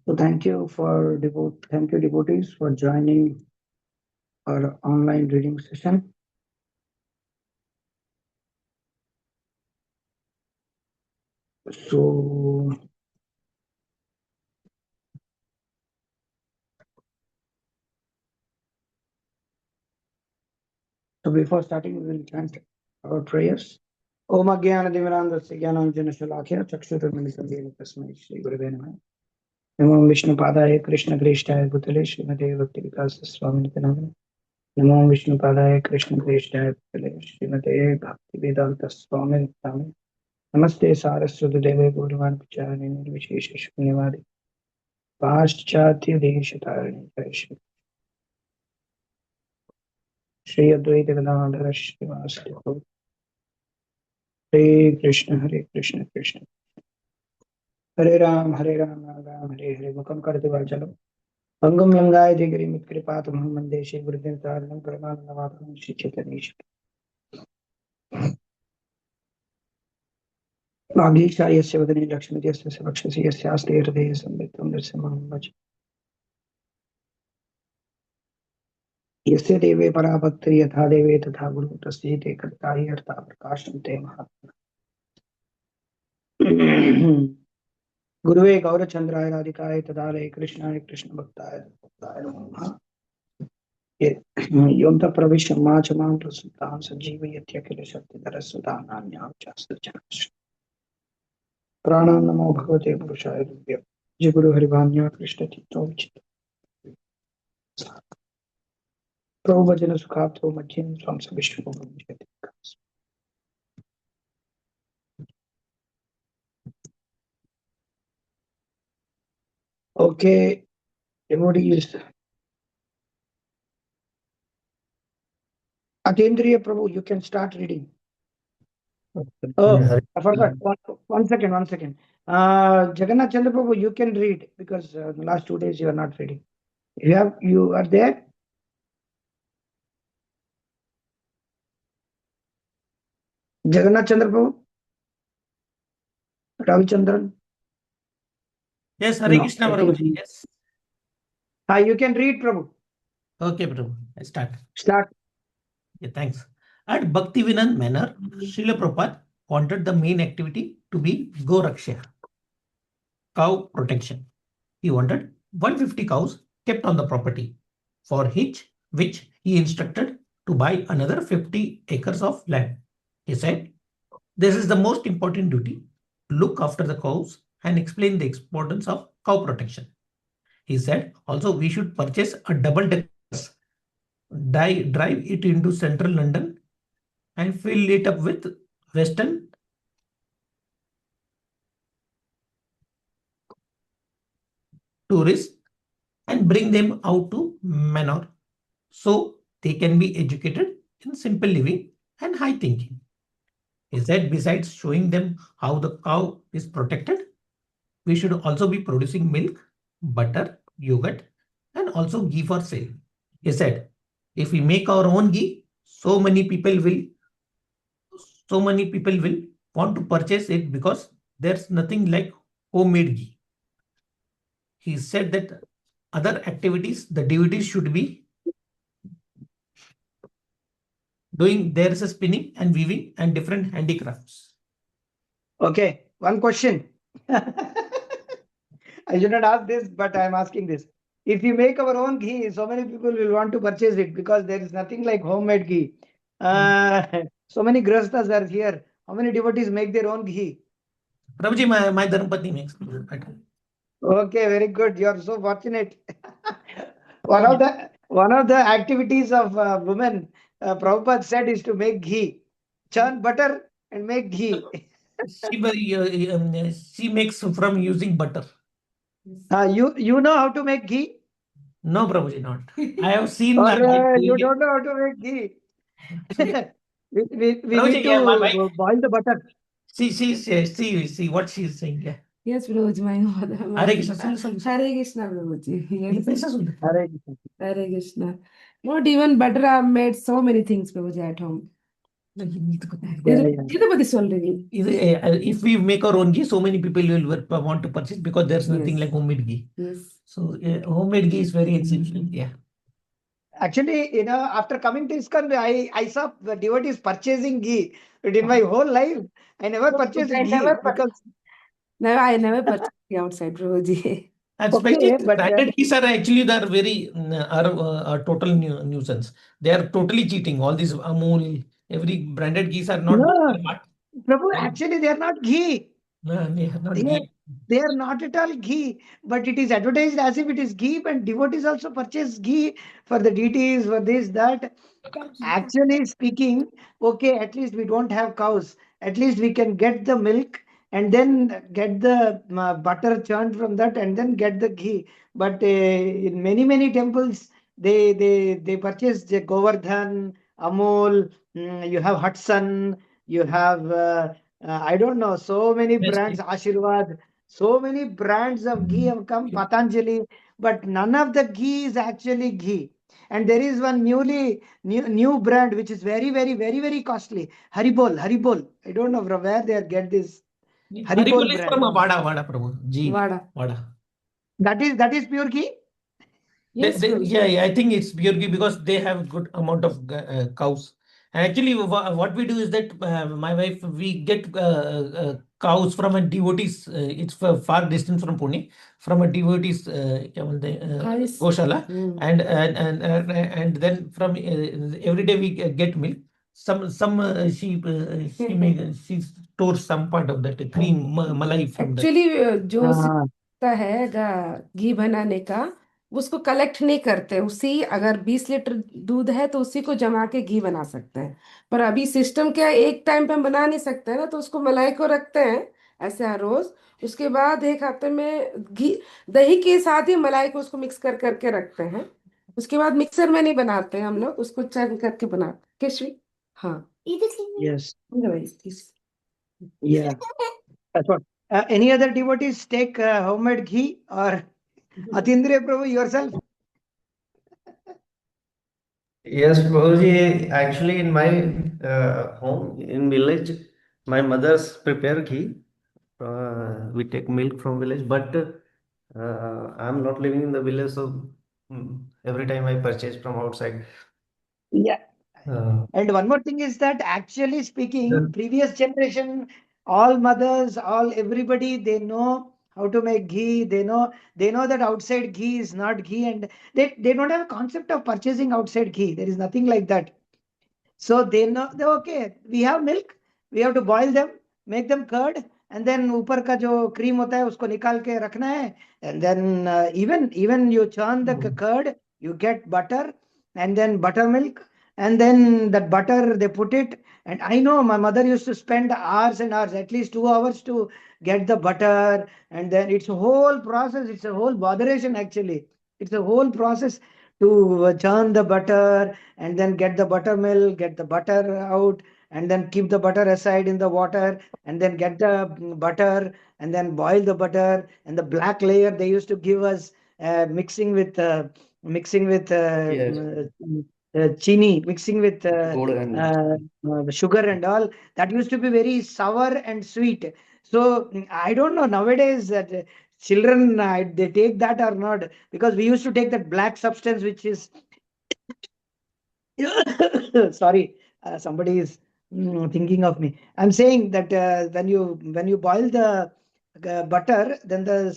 So thank you devotees for joining our online reading session. So before starting, we will chant our prayers. Om Ajnana-Timirandhasya Jnananjana-Shalakya Chakshurunmilitam Tasmai Shri Gurave Namaha. Namo Vishnu Padaya Krishna Krishnaya Bhutale Srimate Bhakti Vikasa Swamini Namah. Namo Vishnu Padaya Krishna Krishnaya Bhutale Srimate Bhakti Vedanta Swamini Namah. Namaste Saraswati Deve Gaurivan Pacharani Nirvishesha Shunyavadi Paschatya Deshatarani Jai Shri Advaita Gadadhara Srivasadi Hare Krishna Krishna Hare Ram Ram Ram Hare Hare Mukam Karati Vachalam Angam Yangaya Digri Mitkripat Muhammad Shri Gurudev Taranam Paramanandavatam Shri Chaitanya Bhagishta Yasya Vadani Lakshmi Yasya Savakshasi Yasya Asti Hridaya Samvitam Nirsimham Bhaja Yasya Deve Parabhakti Yatha Deve Tatha Guru Tasya Te Kartahi Artha Prakasham Te Mahatma Guruve Gaurachandraya Radhikaya Tadale Krishnaya Krishna Bhaktaya Namaha Yom Pravisha Machamam Prasutam Sanjeeva Yatyakila Shakti Darasudam Nanyam Chasla Chanash Pranam Namo Bhagavate Purushaya Dubhya Jai Guru Harivanya Krishna Tito Vichita Prabhupajana Sukhato Majhin Swamsa Vishnu Bhagavate. Okay, devotees. Atendriya Prabhu, you can start reading. Oh, I forgot. One second. Jagannath Chandra Prabhu, you can read because the last 2 days you are not reading. You are there? Jagannath Chandra Prabhu? Ravichandran? Yes, Hare Krishna, Prabhu. Yes. You can read, Prabhu. Okay, Prabhu. I start. Start. Yeah, thanks. At Bhaktivinod manner, Srila Prabhupada wanted the main activity to be Go Raksha, cow protection. He wanted 150 cows kept on the property, for which he instructed to buy another 50 acres of land. He said, this is the most important duty, look after the cows and explain the importance of cow protection. He said, also we should purchase a double-decker bus, drive it into central London and fill it up with Western tourists and bring them out to Manor so they can be educated in simple living and high thinking. He said, besides showing them how the cow is protected, we should also be producing milk, butter, yogurt, and also ghee for sale. He said, if we make our own ghee, so many people will want to purchase it because there's nothing like homemade ghee. He said that other activities the devotees should be doing. There is a spinning and weaving and different handicrafts. Okay, one question. I should not ask this, but I am asking this. If you make our own ghee, so many people will want to purchase it because there is nothing like homemade ghee. So many grastas are here. How many devotees make their own ghee? Prabhuji, my Dharmapatni makes better. Okay, very good. You are so fortunate. One of the activities of women, Prabhupada said, is to make ghee, churn butter and make ghee. She makes from using butter. You know how to make ghee? No, Prabhuji, not. I have seen. You don't know how to make ghee. we need to boil the butter. See what she is saying. Yeah. Yes, Prabhuji, my mother. Hare Krishna. Hare Krishna, Prabhuji. Yes. Hare Krishna. Hare Krishna. Not even butter, I have made so many things, Prabhuji, at home. Yeah, yeah. இதை பத்தி சொல்றீங்க. If we make our own ghee, so many people will want to purchase because there's nothing Yes. like homemade ghee. Yes. So homemade ghee is very exceptional. Yeah. Actually, after coming to ISKCON, I saw the devotees purchasing ghee. But in my whole life, I never purchased I ghee because I never purchased outside, Prabhuji. And okay, especially but branded geese are actually they're very are total nuisance. They are totally cheating. All these Amul, every branded geese are not no, smart. Prabhu, actually they are not ghee. No, they are not They are, ghee. they are not at all ghee, but it is advertised as if it is ghee, and devotees also purchase ghee for the deities, for this, that. Actually speaking, okay, at least we don't have cows. At least we can get the milk and then get the butter churned from that and then get the ghee. But in many temples, they purchase the Govardhan, Amul, you have Hudson, you have I don't know, so many Best brands, Ashirwad, so many brands of ghee have come, Patanjali, but none of the ghee is actually ghee. And there is one new brand which is very costly. Haribol. I don't know from where they get this Haribol Haribol is brand. from a Vada Prabhu. G. Vada. Vada. That is pure ghee. Yes, Prabhuji. Yeah, I think it's pure ghee because they have good amount of cows. And actually, what we do is that my wife we get cows from a devotees. It's far distance from Pune, from a devotees क्या बोलते हैं, Nice. goshala, Hmm. and then from every day we get milk. Some she stores some part of that cream malai from that. Actually जो Ah, सीखता है घी बनाने का, उसको collect नहीं करते। उसी अगर 20 लीटर दूध है तो उसी को जमा के घी बना सकते हैं। पर अभी सिस्टम क्या है, एक टाइम पे हम बना नहीं सकते हैं ना, तो उसको मलाई को रखते हैं ऐसे हर रोज। उसके बाद एक हफ्ते में घी दही के साथ ही मलाई को उसको मिक्स कर करके रखते हैं। उसके बाद मिक्सर में नहीं बनाते हैं हम लोग, उसको चर्न करके बनाते केशवी। हाँ, yes. Otherwise, Yeah. That's what. Any other devotees take homemade ghee or Atindriya Prabhu yourself? Yes, Prabhuji, actually in my home in village, my mother's prepare ghee. We take milk from village, but I'm not living in the village, so every time I purchase from outside. Yeah. Uh, And one more thing is that actually speaking, then- previous generation, all mothers, all everybody, they know how to make ghee. They know that outside ghee is not ghee, and they don't have a concept of purchasing outside ghee. There is nothing like that. So they know okay, we have milk, we have to boil them, make them curd, and then ऊपर का जो cream होता है उसको निकाल के रखना है, and then even you churn the curd, you get butter, and then buttermilk, and then that butter they put it. And I know my mother used to spend hours and hours, at least 2 hours to get the butter, and then it's a whole process. It's a whole botheration actually. It's a whole process to churn the butter and then get the buttermilk, get the butter out, and then keep the butter aside in the water, and then get the butter, and then boil the butter. And the black layer they used to give us mixing with yes, chini, mixing with gold and sugar and all. That used to be very sour and sweet. So I don't know nowadays that children they take that or not, because we used to take that black substance which is sorry, somebody is thinking of me. I'm saying that when you boil the butter, then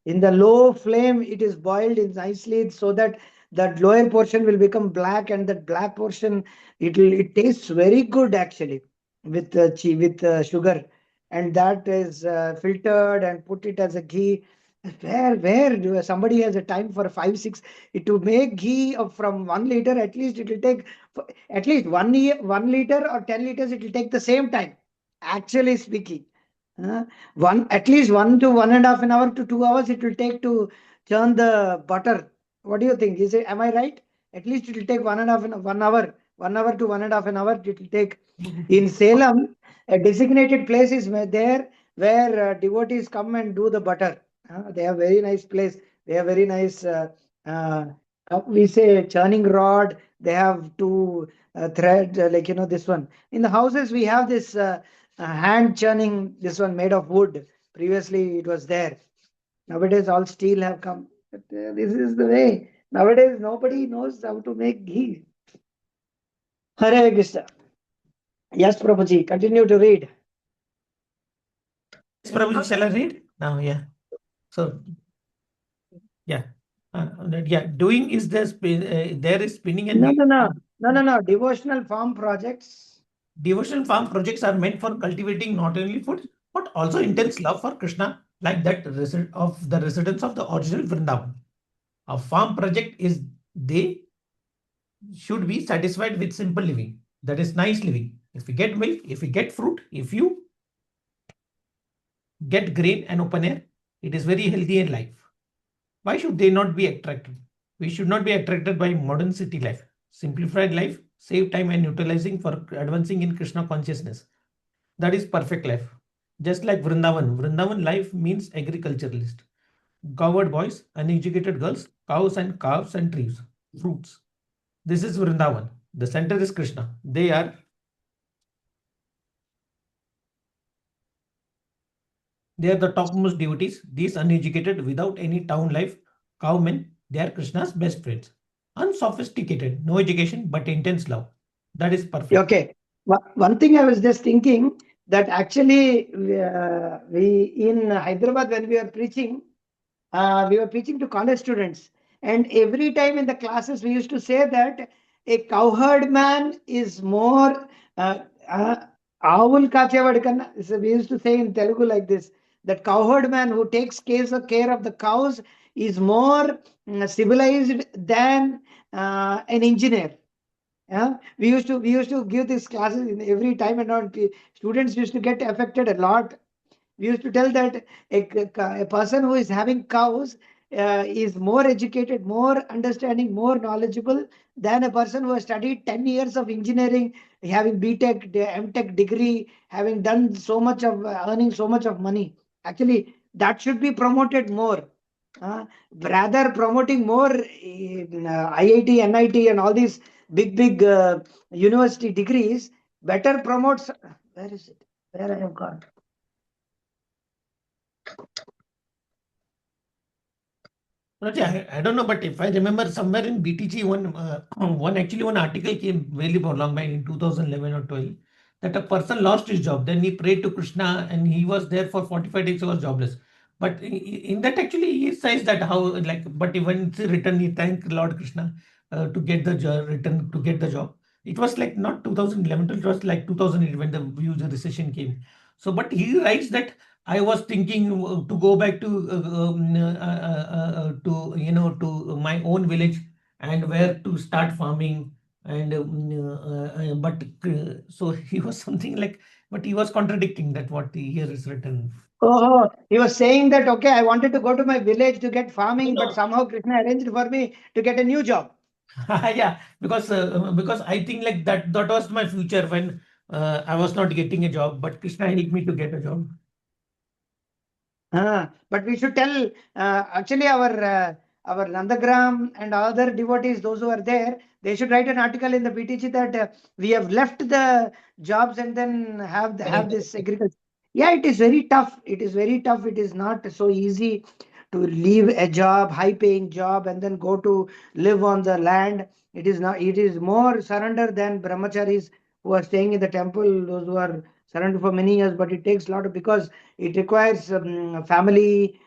in the low flame it is boiled in nicely so that that lower portion will become black, and that black portion it tastes very good actually with sugar, and that is filtered and put it as a ghee. Somebody has a time for 5 6 to make ghee from 1 liter, at least it will take at least 1 liter or 10 liters, it will take the same time, actually speaking. One at least 1 to 1.5 hour to 2 hours it will take to churn the butter. What do you think? Is it, am I right? At least it will take 1.5 1 hour to 1.5 hour it will take. In Salem, a designated place is there where devotees come and do the butter. They have very nice place. They have very nice we say churning rod. They have thread, like, this one. In the houses, we have this hand churning, this one made of wood. Previously, it was there. Nowadays, all steel have come. But this is the way. Nowadays, nobody knows how to make ghee. Hare Krishna. Yes, Prabhuji, continue to read. Yes, Prabhuji, shall I read? Now, yeah. So, yeah. Doing is there is spinning and No. Devotional farm projects. Devotional farm projects are meant for cultivating not only food, but also intense love for Krishna, like that of the residents of the original Vrindavan. A farm project is they should be satisfied with simple living. That is nice living. If you get milk, if you get fruit, if you get grain and open air, it is very healthy in life. Why should they not be attracted? We should not be attracted by modern city life. Simplified life, save time and utilizing for advancing in Krishna consciousness. That is perfect life. Just like Vrindavan. Vrindavan life means agriculturalist. Cowherd boys, uneducated girls, cows and calves and trees, fruits. This is Vrindavan. The center is Krishna. They are the topmost devotees. These uneducated, without any town life, cowmen, they are Krishna's best friends. Unsophisticated, no education, but intense love. That is perfect. Okay. One thing I was just thinking that actually we in Hyderabad, when we were preaching to college students, and every time in the classes we used to say that a cowherd man is more avul kachevad kanna. So we used to say in Telugu like this, that cowherd man who takes care of the cows is more civilized than an engineer. Yeah, we used to give these classes in every time, and all students used to get affected a lot. We used to tell that a person who is having cows is more educated, more understanding, more knowledgeable than a person who has studied 10 years of engineering, having BTech, MTech degree, having done so much of earning so much of money. Actually, that should be promoted more. Rather promoting more in, IIT, NIT, and all these big university degrees, better promotes. Where is it? Where I have got? I don't know, but if I remember somewhere in BTG, one article came very long back in 2011 or 12 that a person lost his job. Then he prayed to Krishna and he was there for 45 days, he was jobless. But in that actually he says that but when he returned, he thanked Lord Krishna to get the job. It was like not 2011, it was like 2008 when the huge recession came. So, but he writes that I was thinking to go back to my own village and where to start farming and so he was something like, but he was contradicting that what here is written. Oh, he was saying that, okay, I wanted to go to my village to get farming, No. but somehow Krishna arranged for me to get a new job. Yeah, because I think like that was my future when I was not getting a job, but Krishna helped me to get a job. But we should tell, actually our Nandagram and other devotees, those who are there, they should write an article in the BTG that we have left the jobs and then have this agriculture. Yeah, it is very tough. It is very tough. It is not so easy to leave a job, high paying job, and then go to live on the land. It is not. It is more surrender than brahmacharis who are staying in the temple, those who are surrendered for many years. But it takes a lot because it requires family,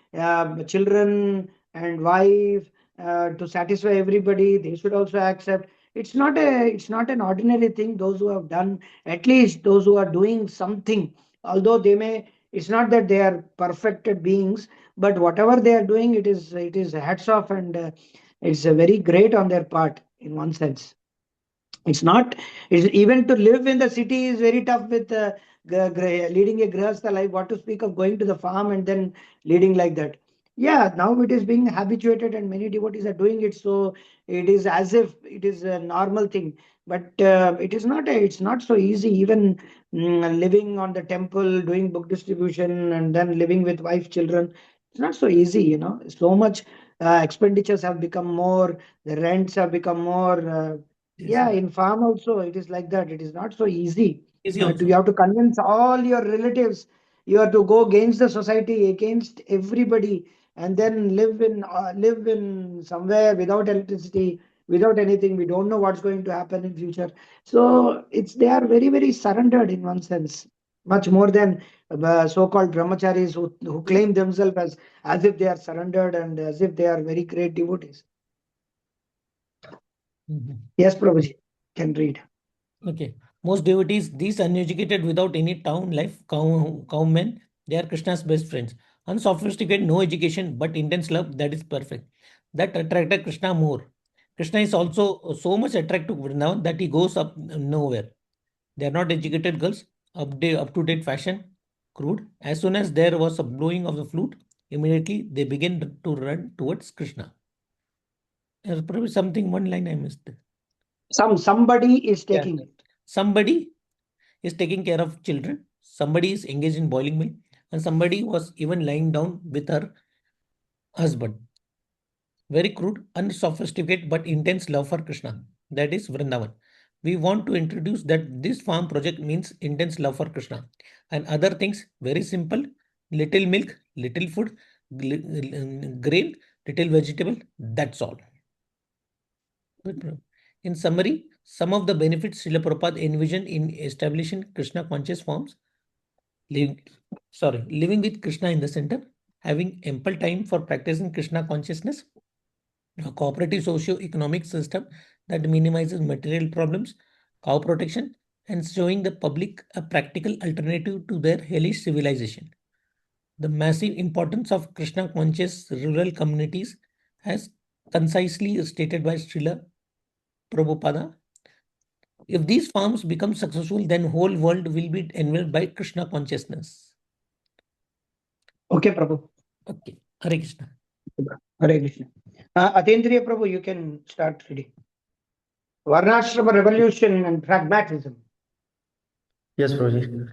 children, and wife to satisfy everybody. They should also accept. It's not an ordinary thing. Those who have done, at least those who are doing something, although they may, it's not that they are perfected beings, but whatever they are doing, it is hats off, and it's very great on their part in one sense. It's not, it's even to live in the city is very tough with leading a grihastha life, what to speak of going to the farm and then leading like that. Yeah, now it is being habituated and many devotees are doing it, so it is as if it is a normal thing. But it is not it's not so easy. Even living on the temple, doing book distribution, and then living with wife, children, it's not so easy. So much expenditures have become more, the rents have become more. Yeah, in farm also it is like that. It is not so easy. Easy You also. have to convince all your relatives. You have to go against the society, against everybody, and then live in somewhere without electricity, without anything. We don't know what's going to happen in future. So it's they are very surrendered in one sense, much more than so-called brahmacharis who claim themselves as if they are surrendered and as if they are very great devotees. Mhm. Yes, Prabhuji, can read. Okay. Most devotees, these uneducated without any town life, cowmen, they are Krishna's best friends. Unsophisticated, no education, but intense love, that is perfect. That attracted Krishna more. Krishna is also so much attracted to Vrindavan that he goes up nowhere. They are not educated girls, up to date fashion, crude. As soon as there was a blowing of the flute, immediately they begin to run towards Krishna. There's probably something, one line I missed. Somebody is Yeah. taking it. Somebody is taking care of children, somebody is engaged in boiling milk, and somebody was even lying down with her husband. Very crude, unsophisticated, but intense love for Krishna. That is Vrindavan. We want to introduce that this farm project means intense love for Krishna. And other things, very simple, little milk, little food, grain, little vegetable, that's all. In summary, some of the benefits Srila Prabhupada envisioned in establishing Krishna conscious forms living, living with Krishna in the center, having ample time for practicing Krishna consciousness, a cooperative socio-economic system that minimizes material problems, cow protection, and showing the public a practical alternative to their hellish civilization. The massive importance of Krishna conscious rural communities, as concisely stated by Srila Prabhupada. If these farms become successful, then whole world will be enveloped by Krishna consciousness. Okay, Prabhu. Okay, Hare Krishna. Hare Krishna. Atendriya Prabhu, you can start reading. Varnashrama revolution and pragmatism. Yes, Prabhuji.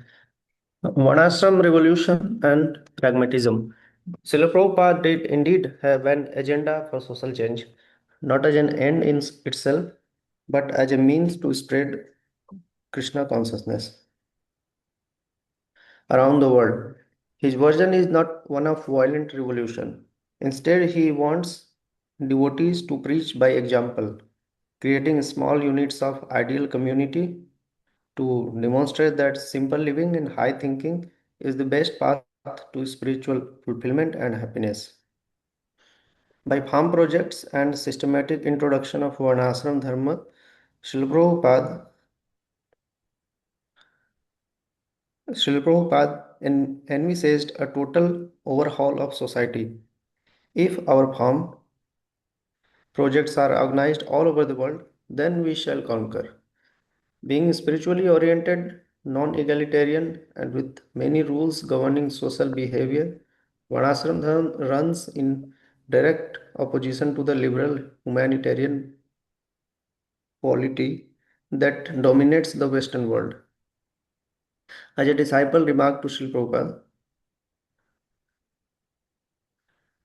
Varnashram revolution and pragmatism. Srila Prabhupada did indeed have an agenda for social change, not as an end in itself, but as a means to spread Krishna consciousness around the world. His version is not one of violent revolution. Instead, he wants devotees to preach by example, creating small units of ideal community to demonstrate that simple living and high thinking is the best path to spiritual fulfillment and happiness. By farm projects and systematic introduction of Varnashram Dharma, Srila Prabhupada envisaged a total overhaul of society. If our farm projects are organized all over the world, then we shall conquer. Being spiritually oriented, non egalitarian, and with many rules governing social behavior, Varnashram Dharma runs in direct opposition to the liberal humanitarian polity that dominates the Western world. As a disciple remarked to Srila Prabhupada,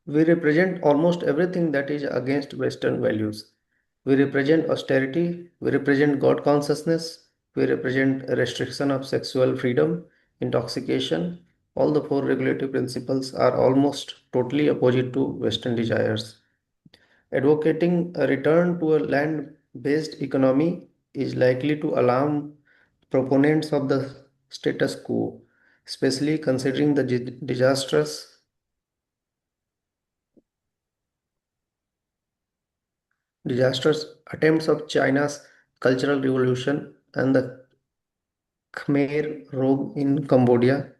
we represent almost everything that is against Western values. We represent austerity, we represent God consciousness, we represent a restriction of sexual freedom, intoxication. All the four regulative principles are almost totally opposite to Western desires. Advocating a return to a land based economy is likely to alarm proponents of the status quo, especially considering the disastrous attempts of China's Cultural Revolution and the Khmer Rouge in Cambodia,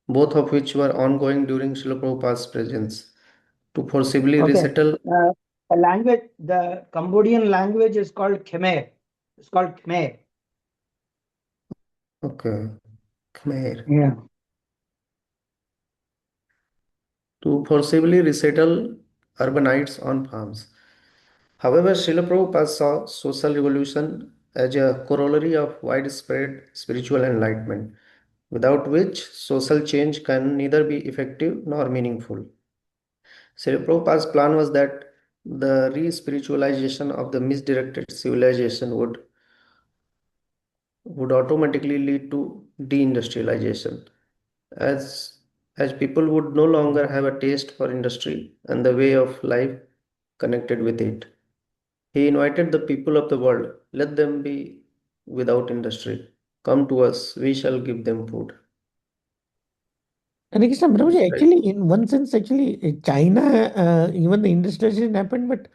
both of which were ongoing during Srila Prabhupada's presence, to forcibly Okay. resettle. The Cambodian language is called Khmer. It's called Khmer. Okay, Khmer. Yeah. To forcibly resettle urbanites on farms. However, Srila Prabhupada saw social revolution as a corollary of widespread spiritual enlightenment, without which social change can neither be effective nor meaningful. Srila Prabhupada's plan was that the re-spiritualization of the misdirected civilization would automatically lead to deindustrialization, as as people would no longer have a taste for industry and the way of life connected with it. He invited the people of the world, let them be without industry. Come to us, we shall give them food. And Krishna Prabhuji, Right. actually, in one sense, actually, China, even the industrialization happened, but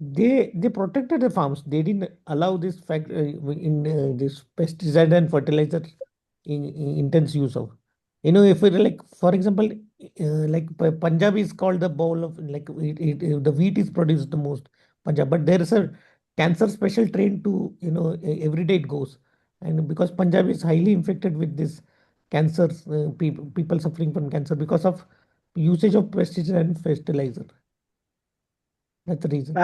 they protected the farms. They didn't allow this fact in this pesticide and fertilizer in intense use of. If we like, for example, like Punjab is called the bowl of like the wheat is produced the most Punjab, but there is a cancer special train to every day it goes, and because Punjab is highly infected with this cancer, people suffering from cancer because of usage of pesticide and fertilizer. That's the reason.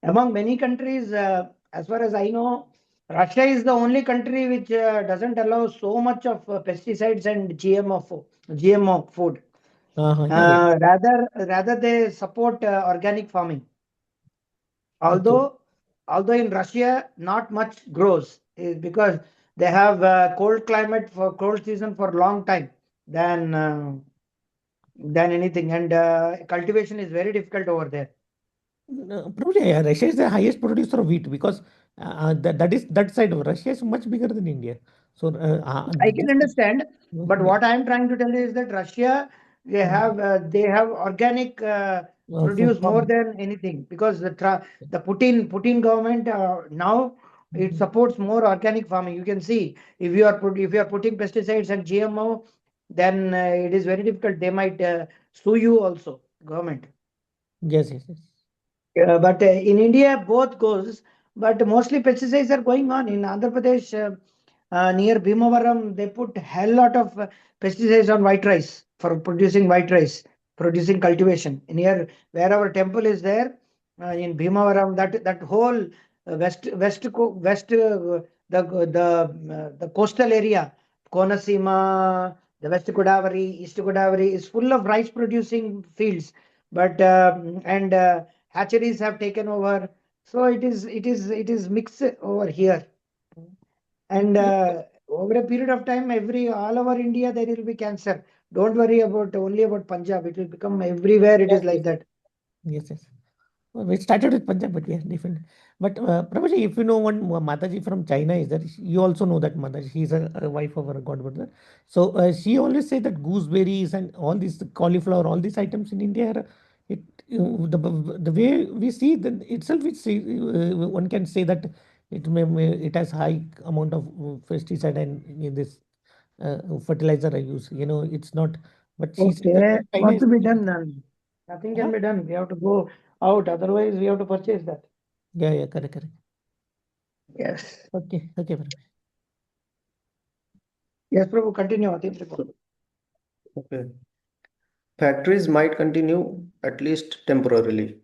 Among many countries, as far as I know, Russia is the only country which doesn't allow so much of pesticides and GMO food. Yeah. Rather they support organic farming. Okay. Although in Russia not much grows, is because they have cold climate for cold season for long time than anything, and cultivation is very difficult over there. No, probably Russia is the highest producer of wheat because that side of Russia is much bigger than India. So I can this understand, but yeah, what I am trying to tell you is that Russia, they have organic for produce more farm. than anything, because the Putin government now it Mhm. supports more organic farming. You can see, if you are putting pesticides and GMO, then it is very difficult. They might sue you also, government. Yes, yes, yes. But in India, both goes, but mostly pesticides are going on. In Andhra Pradesh, near Bhimavaram, they put hell lot of pesticides on white rice for producing white rice, producing cultivation. Near where our temple is there, in Bhimavaram, that whole the coastal area, Konasima, the West Godavari, East Godavari is full of rice producing fields, but and hatcheries have taken over, so it is mixed over here, and Yeah, over a period of time, all over India there will be cancer. Don't worry about only about Punjab, it will become everywhere, it yes, is like yes, that. yes, yes. Well, we started with Punjab, but yeah, different. But Prabhuji, if you know one Mataji from China is that you also know that Mataji. She's a wife of our godmother. So she always say that gooseberries and all these cauliflower, all these items in India are it the way we see that itself, one can say that it has high amount of pesticide and this fertilizer I use. It's not. But she says that Okay, China what is. to be done then? Nothing can Huh? be done, we have to go out, otherwise we have to purchase that. Yeah, yeah, correct, correct. Yes. Okay, okay, Prabhuji. Yes, Prabhu, continue. Atim Prabhu. Okay. Factories might continue at least temporarily.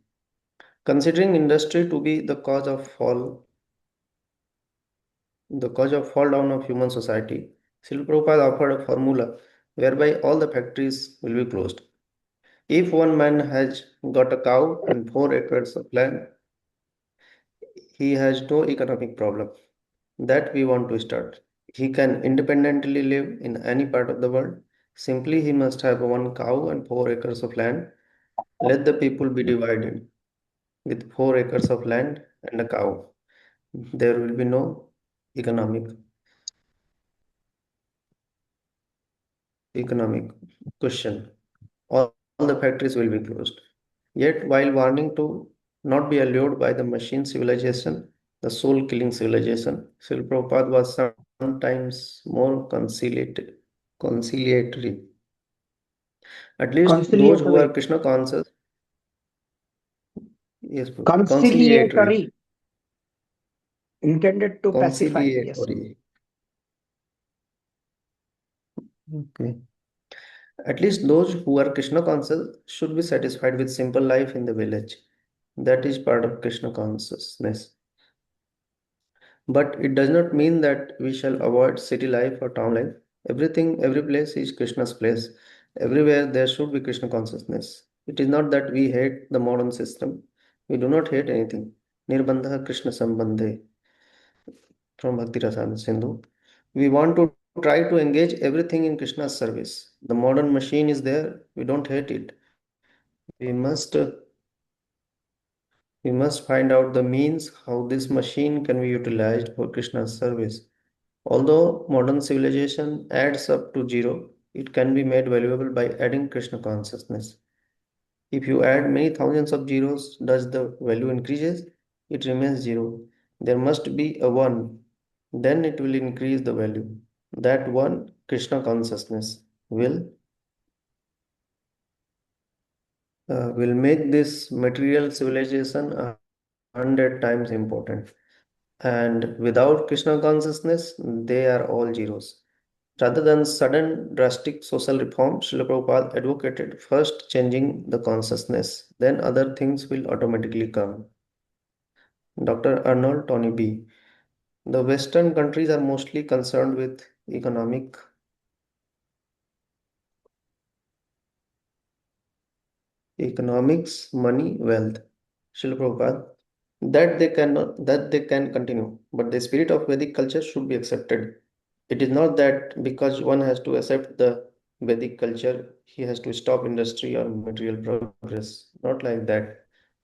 Considering industry to be the cause of fall down of human society, Srila Prabhupada offered a formula whereby all the factories will be closed. If one man has got a cow and 4 acres of land, he has no economic problem. That we want to start. He can independently live in any part of the world. Simply, he must have one cow and 4 acres of land. Let the people be divided with 4 acres of land and a cow. There will be no economic economic question. All the factories will be closed. Yet, while warning to not be allured by the machine civilization, the soul killing civilization, Srila Prabhupada was sometimes more conciliatory. At least those who are Conciliatory. Krishna conscious, yes, conciliatory, Conciliatory, intended to pacify. Yes. conciliatory. Okay. At least those who are Krishna conscious should be satisfied with simple life in the village. That is part of Krishna consciousness. But it does not mean that we shall avoid city life or town life. Every place is Krishna's place. Everywhere there should be Krishna consciousness. It is not that we hate the modern system. We do not hate anything. Nirbandha Krishna Sambandhe from Bhakti Rasamrita Sindhu. We want to try to engage everything in Krishna's service. The modern machine is there. We don't hate it. We must we must find out the means how this machine can be utilized for Krishna's service. Although modern civilization adds up to zero, it can be made valuable by adding Krishna consciousness. If you add many thousands of zeros, does the value increases? It remains zero. There must be a one. Then it will increase the value. That one, Krishna consciousness, will make this material civilization 100 times important. And without Krishna consciousness, they are all zeros. Rather than sudden drastic social reform, Srila Prabhupada advocated first changing the consciousness, then other things will automatically come. Dr. Arnold Tony B. The Western countries are mostly concerned with economics, money, wealth. Srila Prabhupada, that they can continue, but the spirit of Vedic culture should be accepted. It is not that because one has to accept the Vedic culture, he has to stop industry or material progress. Not like that.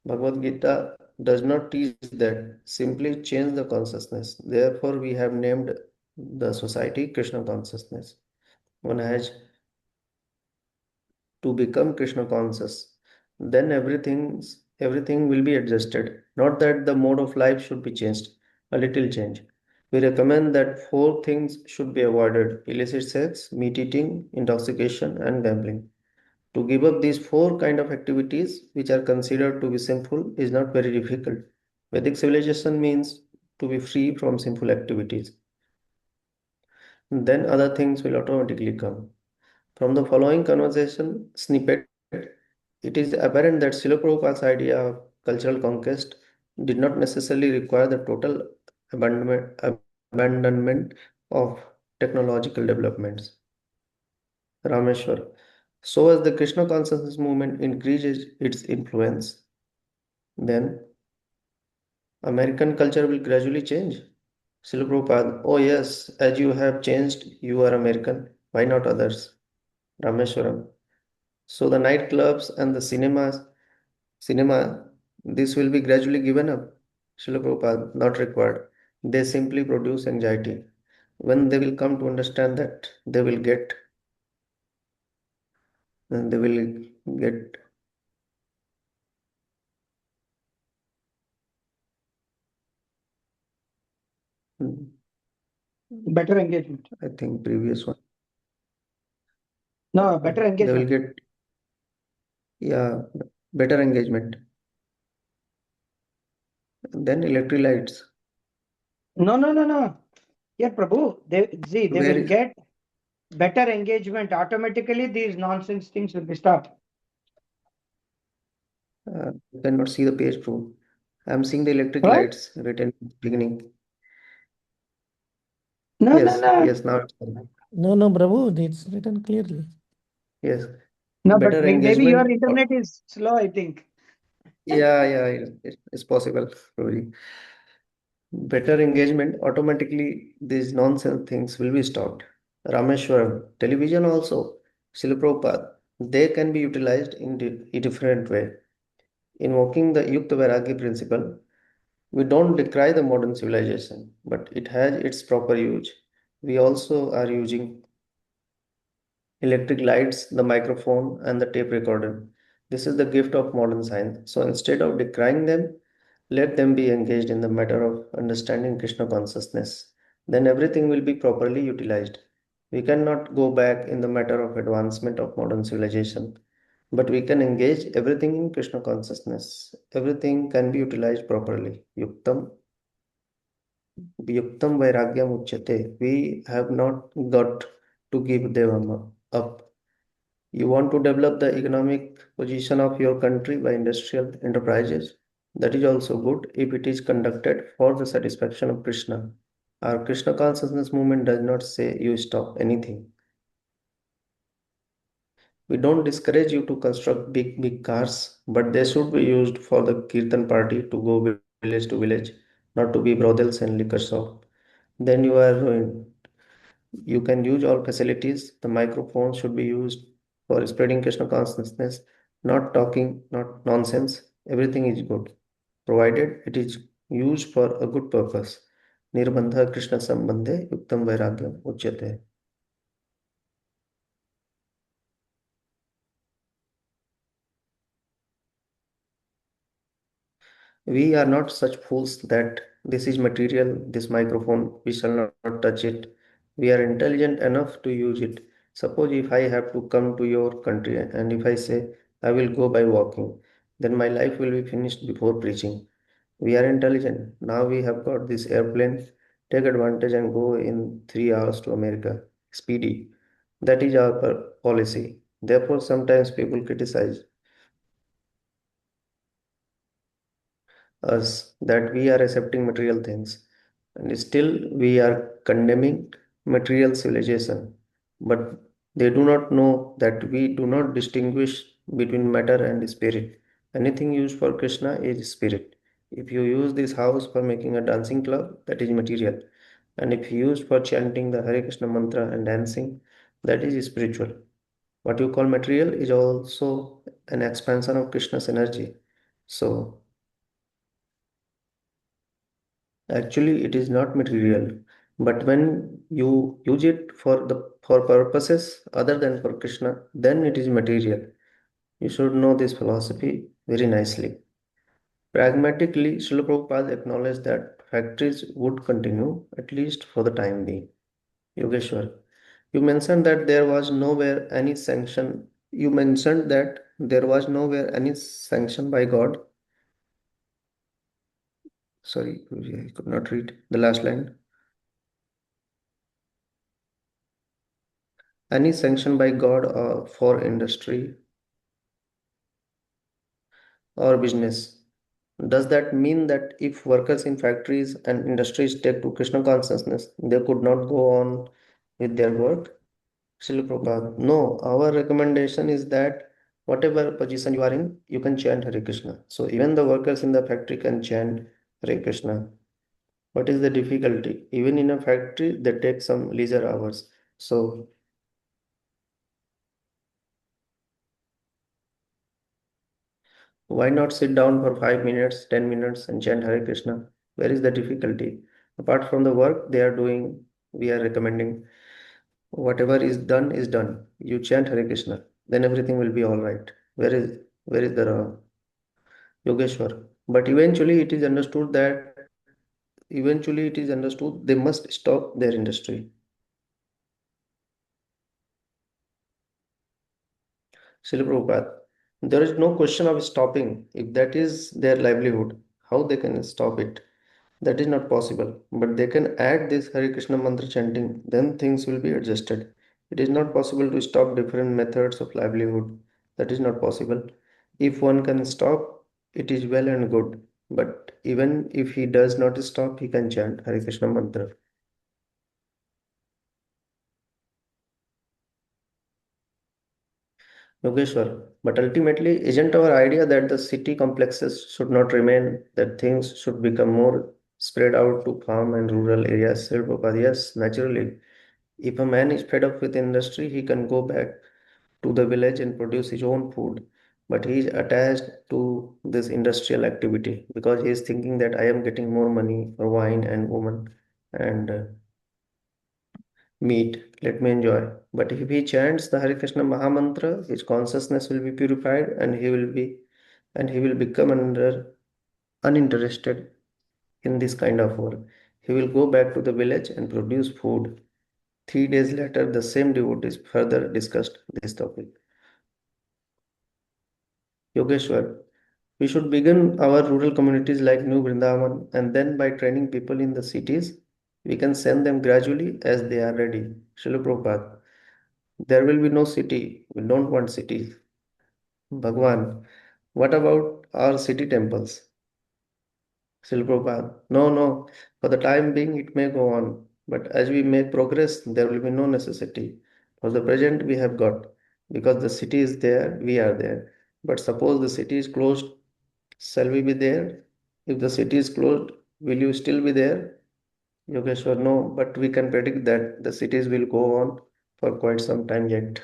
Bhagavad Gita does not teach that. Simply change the consciousness. Therefore, we have named the society Krishna consciousness. One has to become Krishna conscious. Then everything will be adjusted. Not that the mode of life should be changed, a little change. We recommend that four things should be avoided: illicit sex, meat eating, intoxication, and gambling. To give up these four kind of activities which are considered to be sinful is not very difficult. Vedic civilization means to be free from sinful activities. Then other things will automatically come. From the following conversation snippet, it is apparent that Srila Prabhupada's idea of cultural conquest did not necessarily require the total abandonment, abandonment of technological developments. Rameshwar. So as the Krishna consciousness movement increases its influence, then American culture will gradually change. Srila Prabhupada, oh yes, as you have changed, you are American. Why not others? Rameshwaram. So the nightclubs and the cinema, this will be gradually given up. Srila Prabhupada, not required. They simply produce anxiety. When they will come to understand that, they will get Better engagement. I think previous one. No, better They will engagement. get, yeah, better engagement. Then electric lights. No. Yeah, Prabhu, they Where will is, get better engagement. Automatically, these nonsense things will be stopped. you cannot see the page through. I'm seeing the electric What? lights written in the beginning. No. Yes, now it's fine. No, Prabhu, it's written clearly. Yes, No, but better maybe your engagement. internet is slow, I think. Yeah, it's possible. Probably. Better engagement, automatically these nonsense things will be stopped. Rameshwaram, television also, Srila Prabhupada, they can be utilized in a different way. Invoking the Yukta Vairagya principle, we don't decry the modern civilization, but it has its proper use. We also are using electric lights, the microphone, and the tape recorder. This is the gift of modern science. So instead of decrying them, let them be engaged in the matter of understanding Krishna consciousness. Then everything will be properly utilized. We cannot go back in the matter of advancement of modern civilization, but we can engage everything in Krishna consciousness. Everything can be utilized properly. Yuktam Vairagyam Uchyate. We have not got to give them up. You want to develop the economic position of your country by industrial enterprises. That is also good if it is conducted for the satisfaction of Krishna. Our Krishna consciousness movement does not say you stop anything. We don't discourage you to construct big cars, but they should be used for the Kirtan party to go village to village, not to be brothels and liquor shop. Then you are ruined. You can use all facilities. The microphone should be used for spreading Krishna consciousness, not talking, not nonsense. Everything is good, provided it is used for a good purpose. Nirbandha Krishna Sambandhe Yuktam Vairagyam Uchyate. We are not such fools that this is material, this microphone, we shall not touch it. We are intelligent enough to use it. Suppose if I have to come to your country and if I say I will go by walking, then my life will be finished before preaching. We are intelligent. Now we have got this airplane. Take advantage and go in 3 hours to America. Speedy. That is our policy. Therefore, sometimes people criticize us that we are accepting material things and still we are condemning material civilization, but they do not know that we do not distinguish between matter and spirit. Anything used for Krishna is spirit. If you use this house for making a dancing club, that is material, and if you use for chanting the Hare Krishna mantra and dancing, that is spiritual. What you call material is also an expansion of Krishna's energy. So actually, it is not material, but when you use it for purposes other than for Krishna, then it is material. You should know this philosophy very nicely. Pragmatically, Srila Prabhupada acknowledged that factories would continue at least for the time being. Yogeshwar, you mentioned that there was nowhere any sanction. You mentioned that there was nowhere any sanction by God. Sorry, I could not read the last line. Any sanction by God or for industry or business. Does that mean that if workers in factories and industries take to Krishna consciousness, they could not go on with their work? Srila Prabhupada, no, our recommendation is that whatever position you are in, you can chant Hare Krishna. So even the workers in the factory can chant Hare Krishna. What is the difficulty? Even in a factory, they take some leisure hours. So why not sit down for 5 minutes, 10 minutes and chant Hare Krishna? Where is the difficulty? Apart from the work they are doing, we are recommending whatever is done is done. You chant Hare Krishna, then everything will be all right. Where is the Yogeshwar? But eventually it is understood they must stop their industry. Srila Prabhupada, there is no question of stopping. If that is their livelihood, how they can stop it? That is not possible. But they can add this Hare Krishna mantra chanting, then things will be adjusted. It is not possible to stop different methods of livelihood. That is not possible. If one can stop, it is well and good. But even if he does not stop, he can chant Hare Krishna mantra. Yogeshwar, but ultimately, isn't our idea that the city complexes should not remain, that things should become more spread out to farm and rural areas? Said Prabhupada, yes, naturally. If a man is fed up with industry, he can go back to the village and produce his own food. But he is attached to this industrial activity because he is thinking that I am getting more money for wine and woman and meat. Let me enjoy. But if he chants the Hare Krishna Mahamantra, his consciousness will be purified and he will become uninterested in this kind of work. He will go back to the village and produce food. 3 days later, the same devotees further discussed this topic. Yogeshwar, we should begin our rural communities like New Vrindavan and then by training people in the cities, we can send them gradually as they are ready. Srila Prabhupada, there will be no city. We don't want cities. Bhagwan, what about our city temples? Srila Prabhupada, no, no. For the time being, it may go on. But as we make progress, there will be no necessity. For the present, we have got. because the city is there, we are there. But suppose the city is closed, shall we be there? If the city is closed, will you still be there? Yogeshwar, no, but we can predict that the cities will go on for quite some time yet.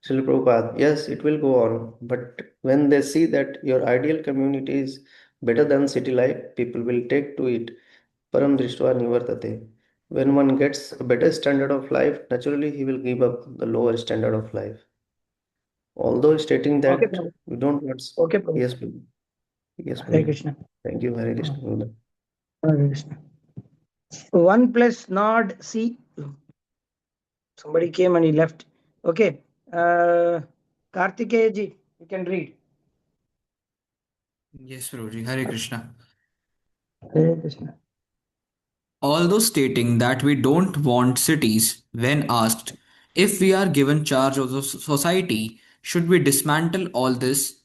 Srila Prabhupada, yes, it will go on, but when they see that your ideal community is better than city life, people will take to it. Param Drishtva Nivartate. When one gets a better standard of life, naturally he will give up the lower standard of life. Although stating Okay, that Prabhu. we don't want, Okay, Prabhu. yes, Prabhu. Yes, Hare Prabhu. Krishna. Thank you, Hare Krishna. Oh, Prabhu. Hare Krishna. 1 plus nod C. Somebody came and he left. Okay. Kartikeya ji, you can read. Yes, Prabhuji. Hare Krishna. Hare Krishna. Although stating that we don't want cities, when asked if we are given charge of the society, should we dismantle all this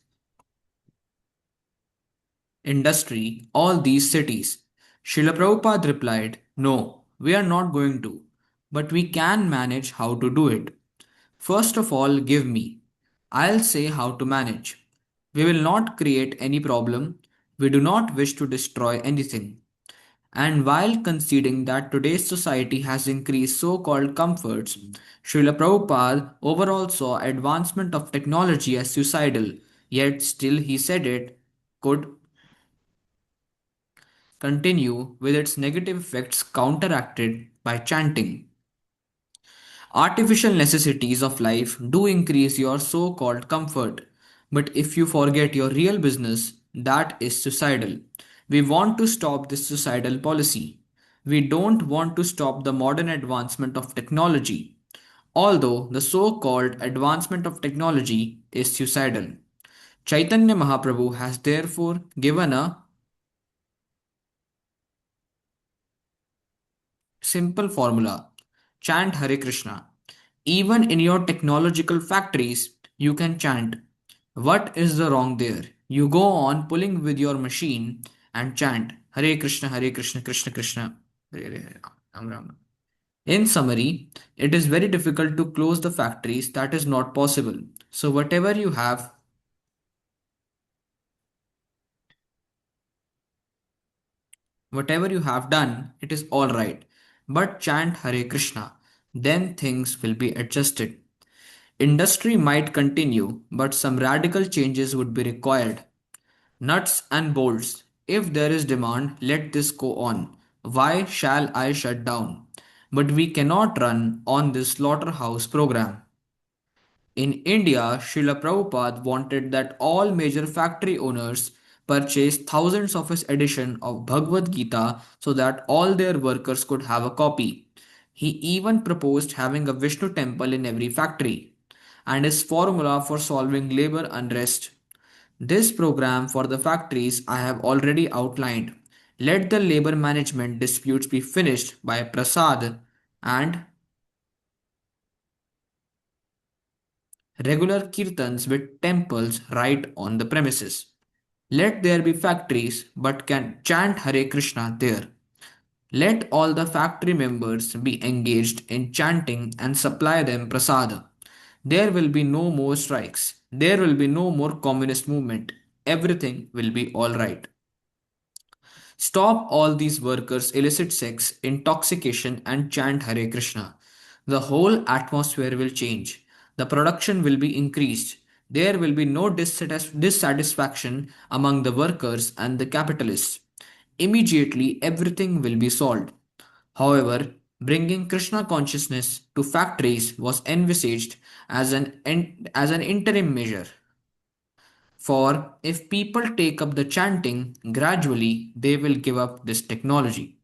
industry, all these cities? Srila Prabhupada replied, no, we are not going to, but we can manage how to do it. First of all, give me. I'll say how to manage. We will not create any problem. We do not wish to destroy anything. And while conceding that today's society has increased so called comforts, Srila Prabhupada overall saw advancement of technology as suicidal, yet still he said it could continue with its negative effects counteracted by chanting. Artificial necessities of life do increase your so called comfort, but if you forget your real business, that is suicidal. We want to stop this suicidal policy. We don't want to stop the modern advancement of technology, although the so called advancement of technology is suicidal. Chaitanya Mahaprabhu has therefore given a simple formula: chant Hare Krishna. Even in your technological factories, you can chant. What is the wrong there? You go on pulling with your machine and chant Hare Krishna, Hare Krishna, Krishna Krishna, Hare Hare, Ram Ram. In summary, it is very difficult to close the factories. That is not possible. So whatever you have done, it is all right. But chant Hare Krishna. Then things will be adjusted. Industry might continue, but some radical changes would be required. Nuts and bolts. If there is demand, let this go on. Why shall I shut down? But we cannot run on this slaughterhouse program. In India, Srila Prabhupada wanted that all major factory owners purchase thousands of his edition of Bhagavad Gita so that all their workers could have a copy. He even proposed having a Vishnu temple in every factory, and his formula for solving labor unrest. This program for the factories I have already outlined. Let the labor management disputes be finished by Prasad and regular kirtans with temples right on the premises. Let there be factories but can chant Hare Krishna there. Let all the factory members be engaged in chanting and supply them prasada. There will be no more strikes. There will be no more communist movement. Everything will be all right. Stop all these workers' illicit sex, intoxication, and chant Hare Krishna. The whole atmosphere will change. The production will be increased. There will be no dissatisfaction among the workers and the capitalists. Immediately, everything will be solved. However, bringing Krishna consciousness to factories was envisaged as an interim measure. For if people take up the chanting, gradually they will give up this technology.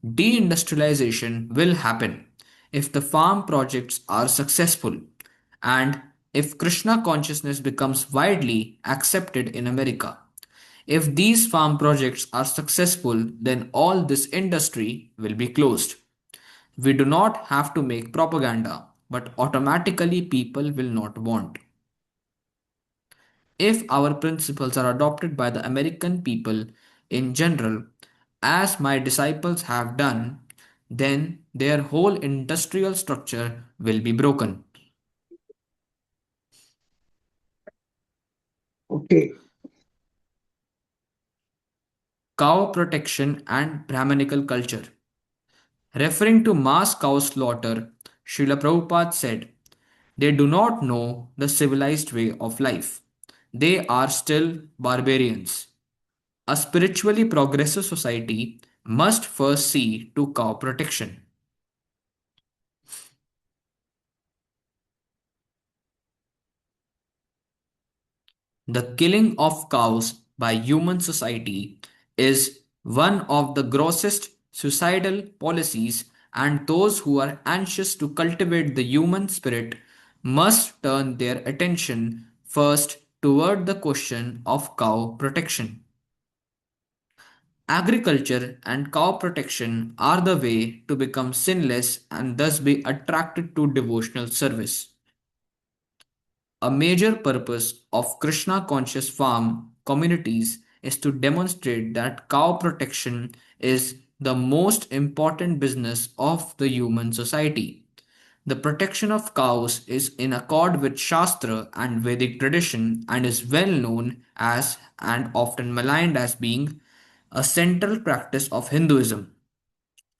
Deindustrialization will happen if the farm projects are successful and if Krishna consciousness becomes widely accepted in America. If these farm projects are successful, then all this industry will be closed. We do not have to make propaganda, but automatically people will not want. If our principles are adopted by the American people in general, as my disciples have done, then their whole industrial structure will be broken. Okay. Cow protection and Brahmanical culture. Referring to mass cow slaughter, Srila Prabhupada said, "They do not know the civilized way of life. They are still barbarians." A spiritually progressive society must first see to cow protection. The killing of cows by human society is one of the grossest suicidal policies, and those who are anxious to cultivate the human spirit must turn their attention first toward the question of cow protection. Agriculture and cow protection are the way to become sinless and thus be attracted to devotional service. A major purpose of Krishna conscious farm communities is to demonstrate that cow protection is the most important business of the human society. The protection of cows is in accord with Shastra and Vedic tradition and is well known as and often maligned as being a central practice of Hinduism.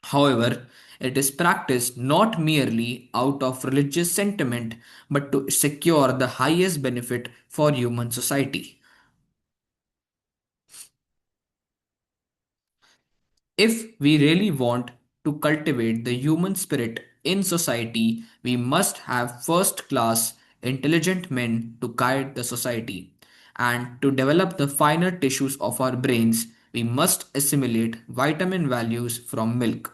However, it is practiced not merely out of religious sentiment but to secure the highest benefit for human society. If we really want to cultivate the human spirit in society, we must have first class, intelligent men to guide the society. And to develop the finer tissues of our brains, we must assimilate vitamin values from milk.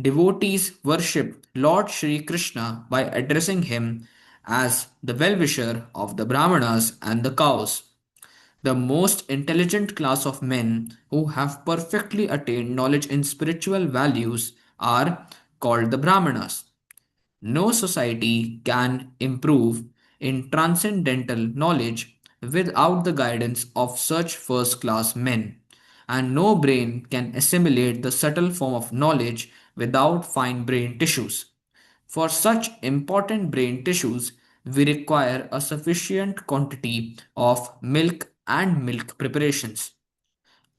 Devotees worship Lord Sri Krishna by addressing him as the well-wisher of the Brahmanas and the cows. The most intelligent class of men who have perfectly attained knowledge in spiritual values are called the Brahmanas. No society can improve in transcendental knowledge without the guidance of such first class men, and no brain can assimilate the subtle form of knowledge without fine brain tissues. For such important brain tissues, we require a sufficient quantity of milk and milk preparations.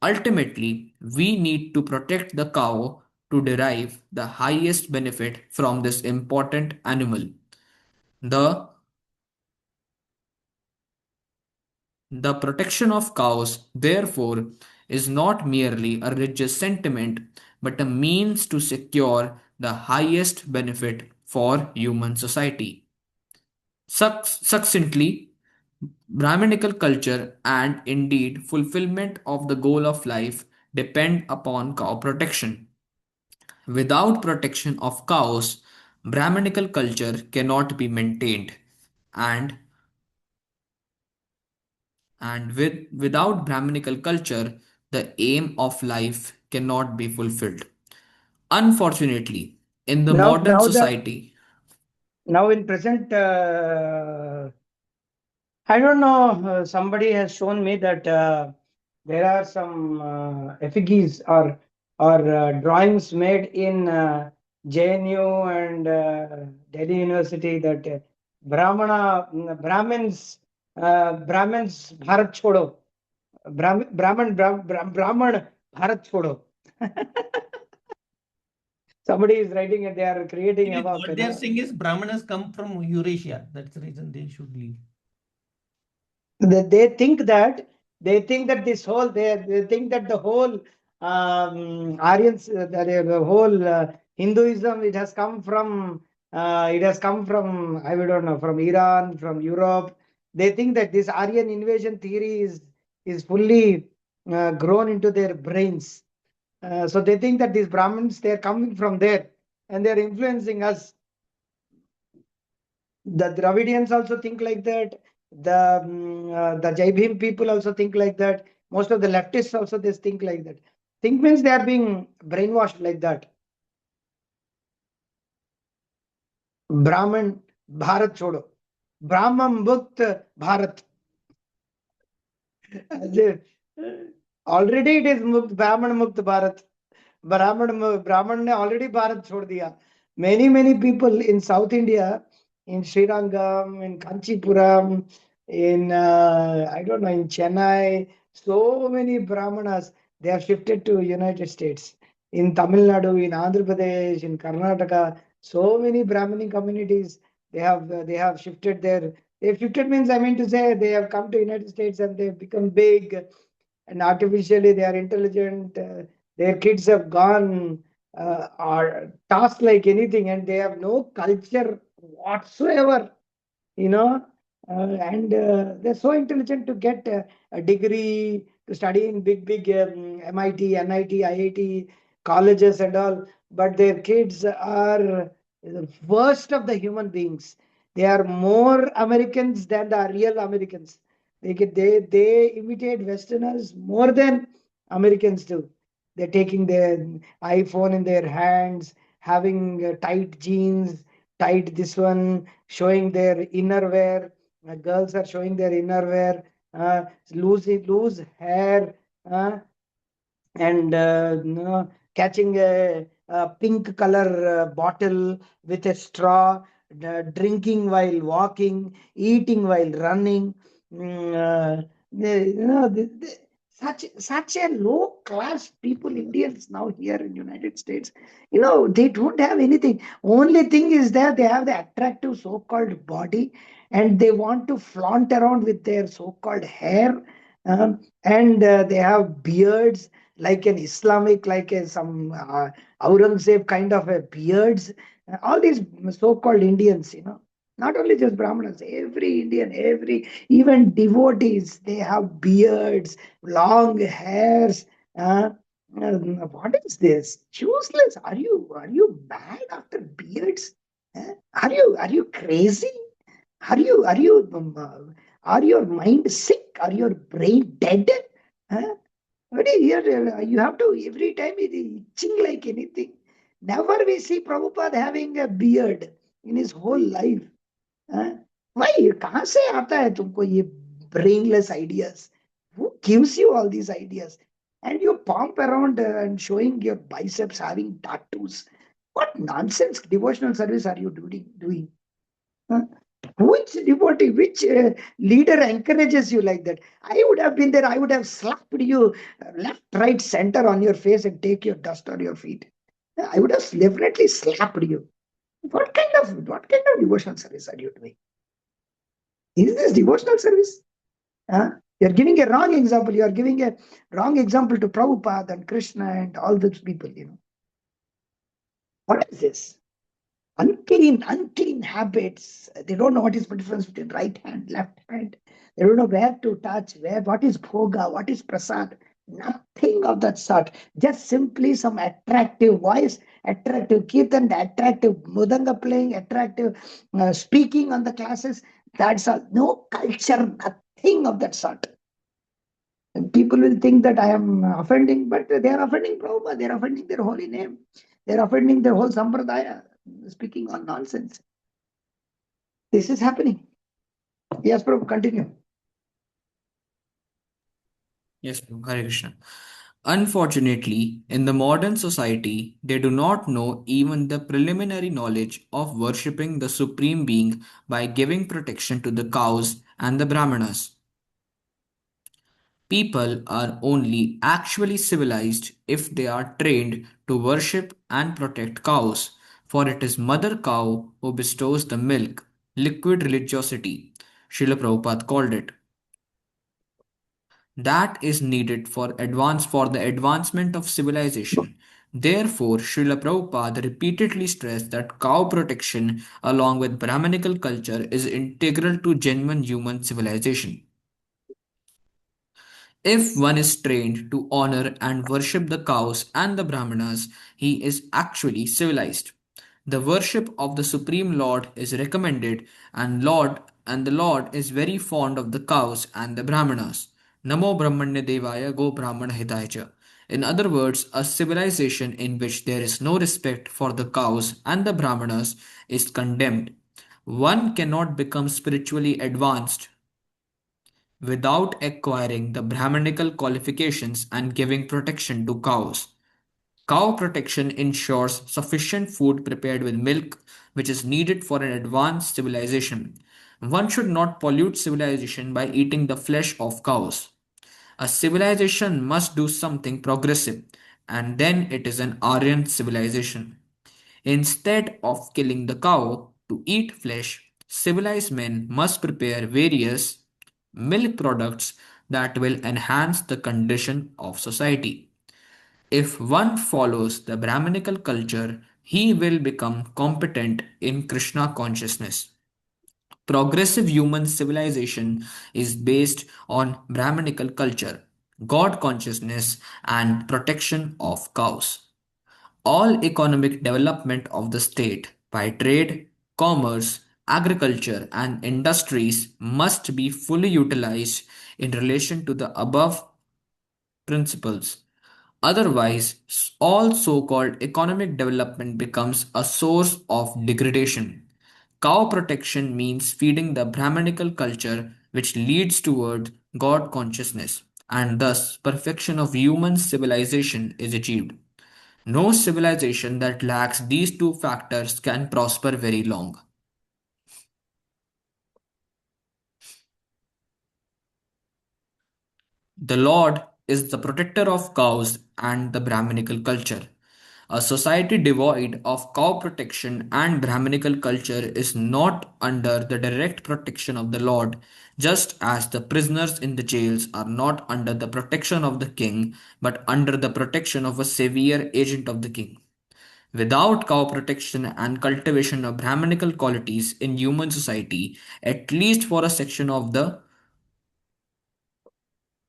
Ultimately, we need to protect the cow to derive the highest benefit from this important animal. The, the protection of cows, therefore, is not merely a religious sentiment but a means to secure the highest benefit for human society. Succinctly, Brahminical culture and indeed fulfillment of the goal of life depend upon cow protection. Without protection of cows, Brahminical culture cannot be maintained, and without Brahminical culture, the aim of life cannot be fulfilled. Unfortunately, in the Now, modern now the society, now in present, I don't know. Somebody has shown me that there are some effigies or drawings made in JNU and Delhi University that Brahmins Bharat Chodo, Brahman Bharat Chodo. Somebody is writing it. They are creating Actually, a what they are saying is Brahmanas come from Eurasia. That's the reason they should leave. They think that this whole they think that the whole Aryans the whole Hinduism it has come from I don't know, from Iran, from Europe. They think that this Aryan invasion theory is fully grown into their brains. So they think that these Brahmins they are coming from there and they are influencing us. The Dravidians also think like that. The Jai Bhim people also think like that. Most of the leftists also they think like that. Think means they are being brainwashed like that. Brahman Bharat Chodo. Brahman Mukt Bharat. As if, already it is Mukt, Brahman Mukt Bharat. ब्राह्मण ने already Bharat छोड़ दिया. Many people in South India, in Srirangam, in Kanchipuram, in I don't know, in Chennai, so many Brahmanas, they have shifted to United States. In Tamil Nadu, in Andhra Pradesh, in Karnataka, so many Brahmini communities, they have shifted there. They've shifted means, I mean to say, they have come to United States and they've become big, and artificially they are intelligent. Their kids have gone, are tasked like anything, and they have no culture whatsoever, you know. And they're so intelligent to get a degree, to study in big MIT, NIT, IIT colleges and all, but their kids are the worst of the human beings. They are more Americans than the real Americans. They imitate Westerners more than Americans do. They're taking their iPhone in their hands, having tight jeans, tight this one, showing their inner wear. Girls are showing their inner wear, loose hair, and catching a pink color bottle with a straw, drinking while walking, eating while running. Such a low class people, Indians now here in United States. They don't have anything. Only thing is that they have the attractive so-called body, and they want to flaunt around with their so-called hair, and they have beards like an Islamic, like some Aurangzeb kind of a beards. All these so-called Indians, not only just Brahmanas, every Indian, even devotees, they have beards, long hairs. What is this? Useless. Are you mad after beards? Are you crazy? Are your mind sick? Are your brain dead? But here you have to every time it is itching like anything. Never we see Prabhupada having a beard in his whole life. Why? कहाँ से आता है तुमको ये brainless ideas? Who gives you all these ideas? And you pomp around and showing your biceps, having tattoos. What nonsense devotional service are you doing? Which devotee, which leader encourages you like that? I would have been there. I would have slapped you left, right, center on your face and take your dust on your feet. I would have definitely slapped you. What kind of devotional service are you doing? Is this devotional service? You're giving a wrong example. You're giving a wrong example to Prabhupada and Krishna and all those people. What is this? Unclean habits. They don't know what is the difference between right hand, left hand. They don't know where to touch, what is bhoga, what is prasad. Nothing of that sort. Just simply some attractive voice, attractive kirtan, attractive mudanga playing, attractive speaking on the classes. That's all. No culture, nothing of that sort. And people will think that I am offending, but they are offending Prabhupada. They are offending their holy name. They are offending their whole sampradaya, speaking on nonsense. This is happening. Yes, Prabhu, continue. Yes, Prabhu. Hare Krishna. Unfortunately, in the modern society, they do not know even the preliminary knowledge of worshipping the Supreme Being by giving protection to the cows and the Brahmanas. People are only actually civilized if they are trained to worship and protect cows, for it is Mother Cow who bestows the milk, liquid religiosity, Srila Prabhupada called it, that is needed for the advancement of civilization. Therefore, Srila Prabhupada repeatedly stressed that cow protection along with Brahmanical culture is integral to genuine human civilization. If one is trained to honor and worship the cows and the Brahmanas, he is actually civilized. The worship of the Supreme Lord is recommended, and the Lord is very fond of the cows and the Brahmanas. Namo Brahmanya Devaya Go Brahmana Hitaya Cha. In other words, a civilization in which there is no respect for the cows and the Brahmanas is condemned. One cannot become spiritually advanced without acquiring the Brahmanical qualifications and giving protection to cows. Cow protection ensures sufficient food prepared with milk, which is needed for an advanced civilization. One should not pollute civilization by eating the flesh of cows. A civilization must do something progressive, and then it is an Aryan civilization. Instead of killing the cow to eat flesh, civilized men must prepare various milk products that will enhance the condition of society. If one follows the Brahminical culture, he will become competent in Krishna consciousness. Progressive human civilization is based on Brahminical culture, God consciousness, and protection of cows. All economic development of the state by trade, commerce, agriculture, and industries must be fully utilized in relation to the above principles. Otherwise, all so called economic development becomes a source of degradation. Cow protection means feeding the Brahminical culture, which leads toward God consciousness, and thus perfection of human civilization is achieved. No civilization that lacks these two factors can prosper very long. The Lord is the protector of cows and the Brahminical culture. A society devoid of cow protection and Brahminical culture is not under the direct protection of the Lord, just as the prisoners in the jails are not under the protection of the king, but under the protection of a severe agent of the king. Without cow protection and cultivation of Brahminical qualities in human society, at least for a section of the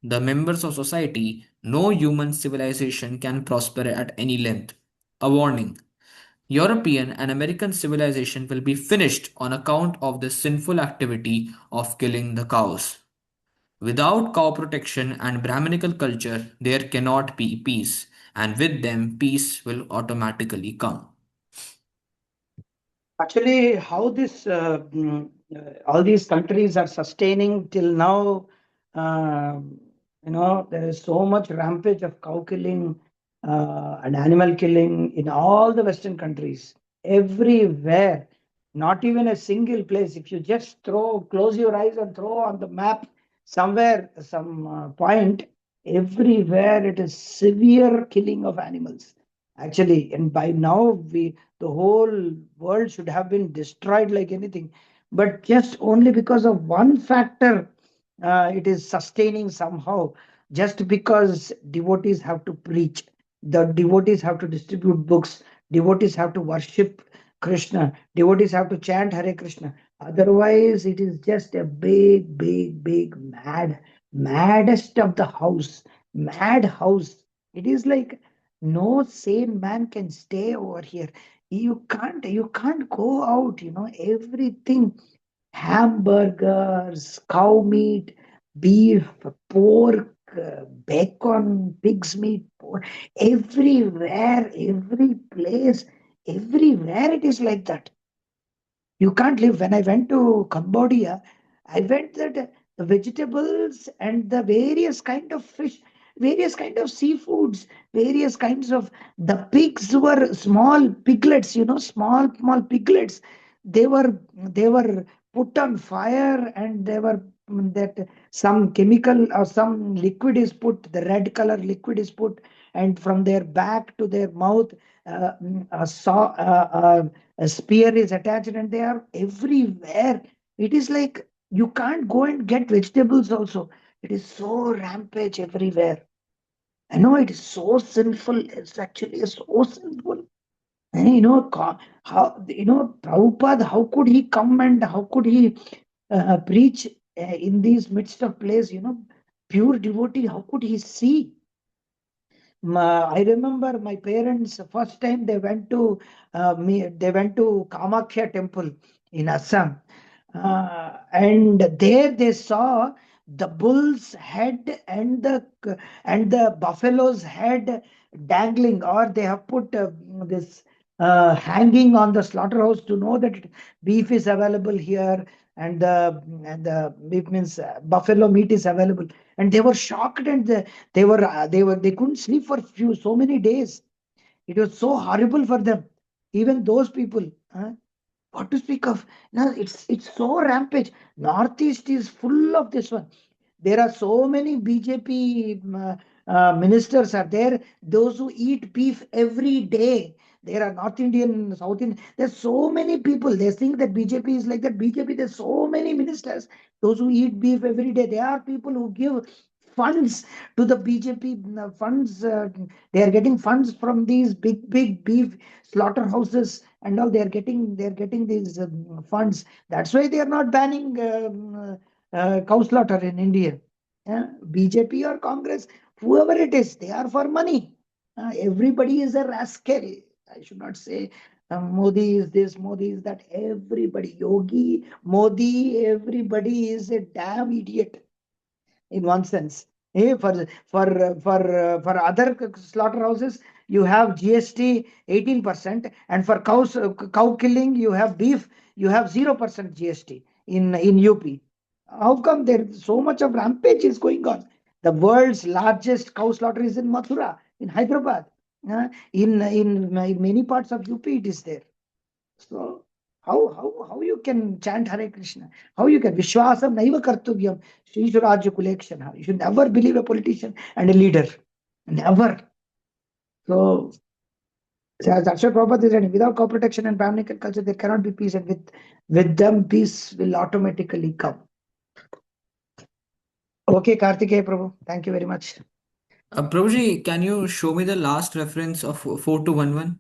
members of society, no human civilization can prosper at any length. A warning. European and American civilization will be finished on account of the sinful activity of killing the cows. Without cow protection and Brahminical culture, there cannot be peace, and with them, peace will automatically come. Actually, how this all these countries are sustaining till now, there is so much rampage of cow killing and animal killing in all the Western countries, everywhere. Not even a single place. If you just close your eyes and throw on the map somewhere, some point, everywhere it is severe killing of animals. Actually, and by now the whole world should have been destroyed like anything, but just only because of one factor, it is sustaining somehow. Just because devotees have to preach, the devotees have to distribute books, devotees have to worship Krishna, devotees have to chant Hare Krishna. Otherwise, it is just a big maddest of the house, mad house. It is like no sane man can stay over here. You can't go out, everything, hamburgers, cow meat, beef, pork, bacon, pig's meat, pork, everywhere, every place, everywhere it is like that. You can't live. When I went to Cambodia, I went that the vegetables and the various kind of fish, various kind of seafoods, various kinds of, the pigs were small piglets, small piglets. They were put on fire, and they were that some chemical or some liquid is put, the red color liquid is put, and from their back to their mouth, a spear is attached, and they are everywhere. It is like you can't go and get vegetables also. It is so rampage everywhere. I know it is so sinful. It's actually so sinful. And how, Prabhupada, how could he come and how could he preach in these midst of place, pure devotee, how could he see? I remember my parents first time they went to Kamakhya temple in Assam, and there they saw the bull's head and the buffalo's head dangling, or they have put this hanging on the slaughterhouse to know that beef is available here, and the beef means buffalo meat is available, and they were shocked, and they couldn't sleep for so many days. It was so horrible for them. Even those people, what to speak of? Now it's so rampage. Northeast is full of this one. There are so many BJP ministers are there. Those who eat beef every day. There are North Indian, South Indian. There's so many people. They think that BJP is like that. BJP, there's so many ministers. Those who eat beef every day. There are people who give funds to the BJP funds. They are getting funds from these big beef slaughterhouses and all. They are getting these funds. That's why they are not banning cow slaughter in India. BJP or Congress, whoever it is, they are for money. Everybody is a rascal. I should not say Modi is this, Modi is that. Everybody, Yogi, Modi, everybody is a damn idiot in one sense. For other slaughterhouses, you have GST 18%, and for cow killing, you have beef, you have 0% GST in UP. How come there so much of rampage is going on? The world's largest cow slaughter is in Mathura, in Hyderabad. In many parts of UP, it is there. So how you can chant Hare Krishna? How you can Vishwasam Naiva Kartuvyam Sri Surajya Kulekshana? You should never believe a politician and a leader. Never. So as Srila Prabhupada is saying, without co-protection and Brahminical culture, there cannot be peace, and with them, peace will automatically come. Okay, Kartikeya Prabhu, thank you very much. Prabhuji, can you show me the last reference of 4211?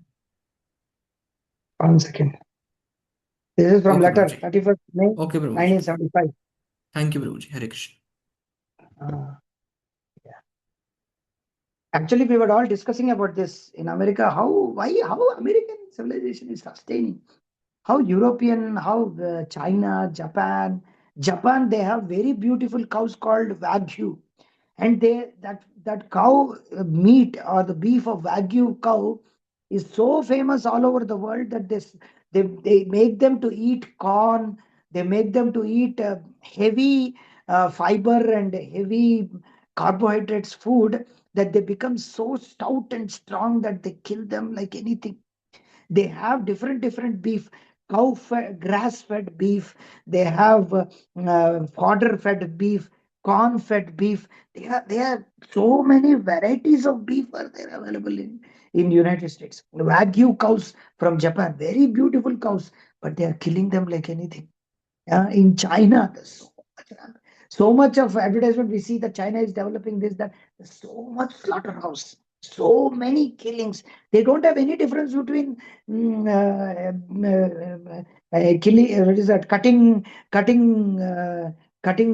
1 second. This is from Okay, letter Prabhuji. 31st May Okay, Prabhuji. 1975. Thank you, Prabhuji. Hare Krishna. Actually, we were all discussing about this in America. How American civilization is sustaining. How European, how China, Japan, they have very beautiful cows called Wagyu, and that cow meat or the beef of Wagyu cow is so famous all over the world that they make them to eat corn. They make them to eat heavy fiber and heavy carbohydrates food, that they become so stout and strong that they kill them like anything. They have different beef, grass fed beef. They have fodder fed beef, corn fed beef. They have so many varieties of beef are there available in United States. Wagyu cows from Japan, very beautiful cows, but they are killing them like anything. In China, there's so much of advertisement. We see that China is developing this, that. There's so much slaughterhouse, so many killings. They don't have any difference between killing. What is that? Cutting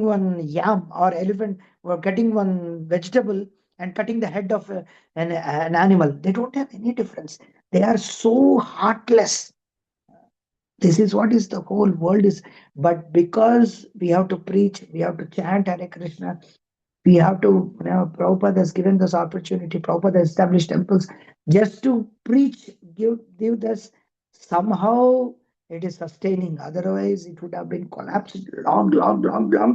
one yam or elephant, or cutting one vegetable and cutting the head of an animal. They don't have any difference. They are so heartless. This is what is the whole world is. But because we have to preach, we have to chant Hare Krishna, we have to, Prabhupada has given this opportunity. Prabhupada has established temples just to preach, give this. Somehow it is sustaining. Otherwise, it would have been collapsed long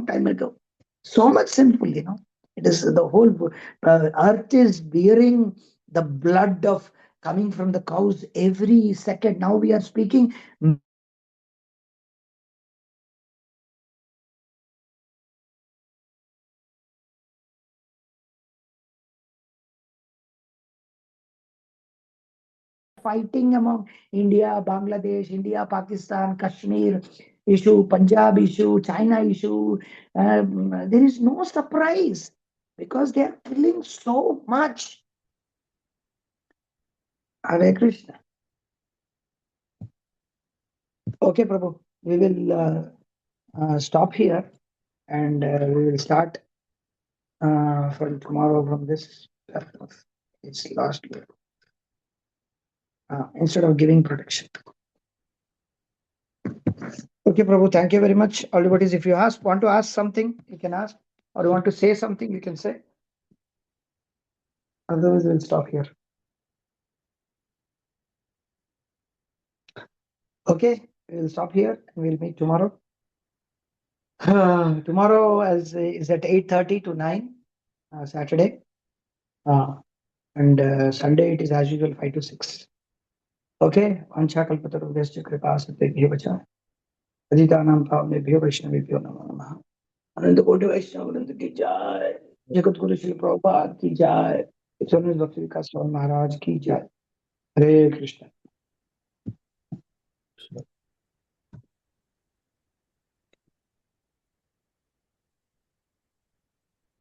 time ago. So much sinful, It is the whole earth is bearing the blood of coming from the cows every second. Now we are speaking. Fighting among India, Bangladesh, India, Pakistan, Kashmir issue, Punjab issue, China issue. There is no surprise because they are killing so much. Hare Krishna. Okay, Prabhu, we will stop here and we will start from tomorrow from this. It's last year. Instead of giving protection. Okay, Prabhu, thank you very much. All devotees, if you want to ask something, you can ask, or you want to say something, you can say. Otherwise, we'll stop here. Okay, we'll stop here and we'll meet tomorrow. Tomorrow is at 8:30 to 9, Saturday. and Sunday it is as usual 5 to 6. Okay, Vancha kalpatarubhyascha kripa satebhyo vacha पतितानां पावनेभ्यो वैष्णवेभ्यो नमो नमः। अनंत कोटि वैष्णव वृंद की जय, जगत गुरु श्री प्रभुपाद की जय, स्वामी भक्ति विकास स्वामी महाराज की जय। हरे कृष्ण।